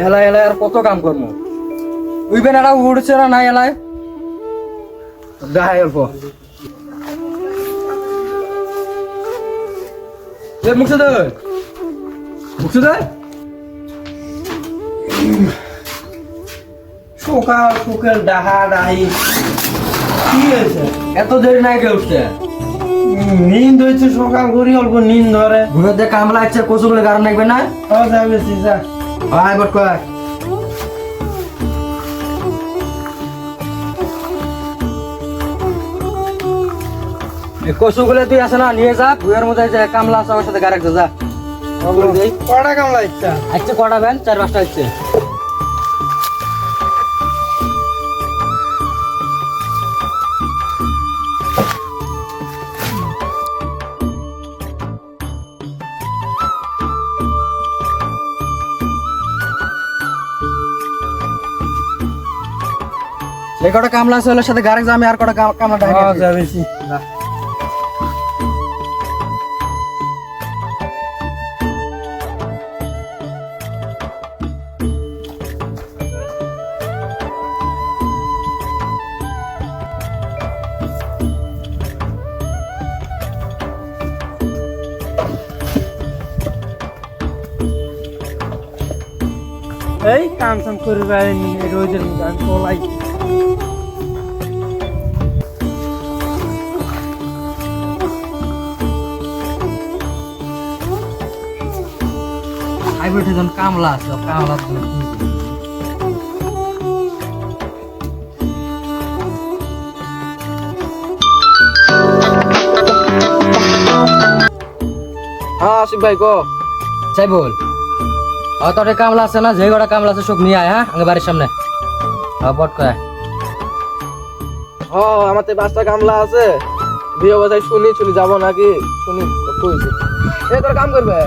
হেলায় হেলায় আর কত কাম করবো উইবেন এরা উড়ছে না নাই এলায় দেখাই অল্প সকাল সকাল ডাহা ডাহি কি হয়েছে? এত দেরি নাই কে উঠছে নিন্দ হয়েছে সকাল করি অল্প নিন্দ ধরে ঘুরে দিয়ে কামলা ইচ্ছে কচুগুলো গাড়ি নাকবে না যাবে যা আয় বট কয় কচুগুলো তুই আসে না নিয়ে যা ভুয়ের মধ্যে যে কামলা আছে আমার সাথে গাড়ি যা কটা কামলা ইচ্ছা আচ্ছা কটা বেন 4-5টা হচ্ছে এই কটা কামলা আছে ওর সাথে গাড়ি যা আমি আর কটা কামলা যাবে এই কাম সাম করবে রোজের গান তোলাই হাইব্রিড এখন কামলা আছে কামলা হ্যাঁ আশিক ভাই গো চাই বল তোর কামলা আছে না যে কটা কামলা আছে সব নিয়ে আয় হ্যাঁ আগে বাড়ির সামনে বট কয় আমার তো 5টা কামলা আছে বিয়ে বাজায় শুনি যাবো নাকি শুনি কইছে এ তোর কাম করবে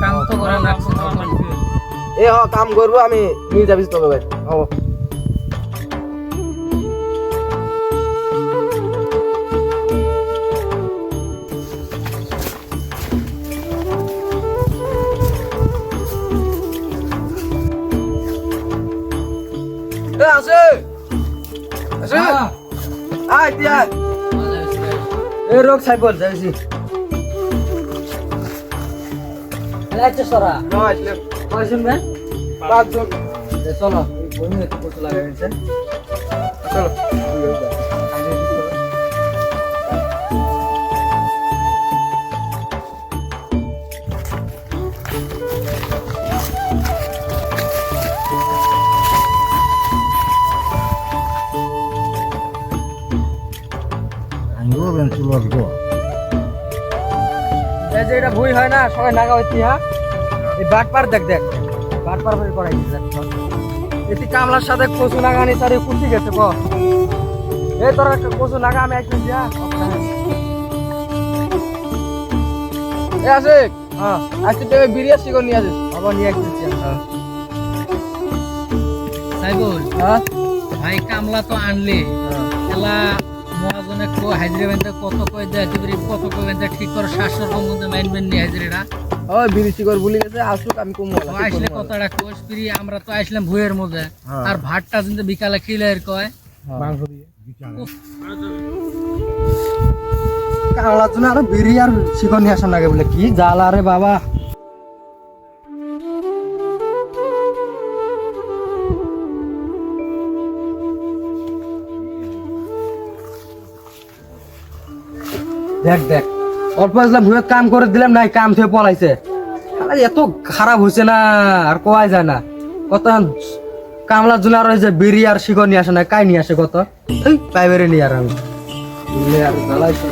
কাম তো করে না কাম করবো আমি নিয়ে যাবিস তবে ভাই আছে আছে আয় দিয়া এ রোগ সাই বল যাইছি লাইতে সরা আসলে কয়জন বে 5 জন চলো বইনে একটু কত লাগা গেছে চলো যে এটা ভুই হয় না সবাই নাগা হইতি হ্যাঁ এই বাটপার দেখ দেখ বাটপার করে করাই দিছে এটি কামলার সাথে কচু নাগা নি তারে কুটি গেছে ক এই তোর একটা কচু নাগা আমি আইছি যা এ আছে হ্যাঁ আজকে তুমি বিরিয়ানি শিখো নিয়ে আসিস আবার নিয়ে আসছি সাইবুল হ্যাঁ ভাই কামলা তো আনলি এলা মহাজনে কো হাজিরা বেন্দা কত কই দেয় তুমি কত কই বেন্দা ঠিক করে 700 রকম মধ্যে মাইনবেন নি হাজিরাটা ওই বিরিয়ানি শিখর ভুলে গেছে আসুক আমি কম তো আসলে কথাটা কোষ ফ্রি আমরা তো আসলাম ভুয়ের মধ্যে আর ভাতটা কিন্তু বিকালে খিলের কয় মাংস দিয়ে কামলার জন্য আরো বিড়ি আর শিকন নিয়ে আসার লাগে বলে কি জ্বালা রে বাবা দেখ দেখ অল্প আসলাম ভুয়ে কাম করে দিলাম নাই কাম থেকে পলাইছে এত খারাপ হয়েছে না আর কোয়াই যায় না কত কামলার জন্য আর ওই যে বিড়ি আর শিকন নিয়ে আসে না কাই নিয়ে আসে কত এই পাইবারে নিয়ে আর আমি আর জ্বালাইছে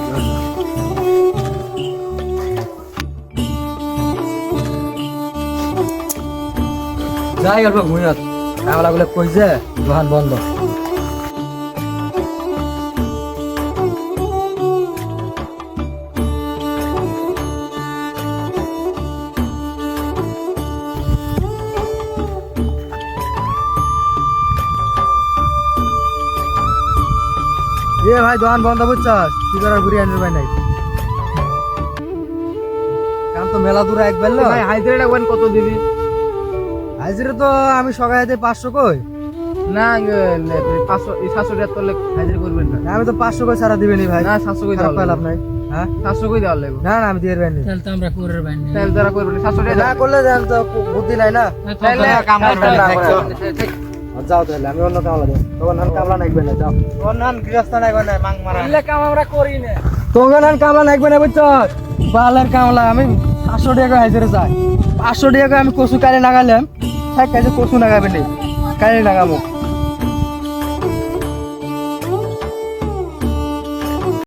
যাই অল্প ঘুমিয়ত কামলা গুলো কইছে দোকান বন্ধ এ ভাই দোকান বন্ধ বুঝছস কি করার ঘুরে আনবে ভাই নাই কাম তো মেলা দূরে এক বেললো ভাই হাইদ্রাটা ওয়ান কত দিবি হাজিরা তো আমি সকালে 500 কই। না 500 700 টাকা তোলে হাজিরা করবেন না। আমি তো 500 কই ছাড়া দিবেনি ভাই। না 700 কই খারাপ দেওয়া লাভ নাই। হ্যাঁ 700 কই দেওয়া লাগবে। না না আমি দিয়ে দেবেন তাহলে তো আমরা করে বাইন তাহলে তারা করবেন 700 টাকা না করলে জান তো বুদ্ধি নাই না। তাহলে কাম করবেন না। যাও তাহলে আমি অন্য কামলা দেব। তখন আমি কামলা নাইবে না যাও। অন্যান গৃহস্থ নাইবে না মাং মারা। এলে কাম আমরা করি না। তখন আমি কামলা নাইবে না বুঝছ? বালের কামলা আমি 500 টাকা হাজিরা চাই। 500 টাকা আমি কচু কালে লাগালাম। ঠিক আছে কচু লাগাবে নি। কালে লাগাবো।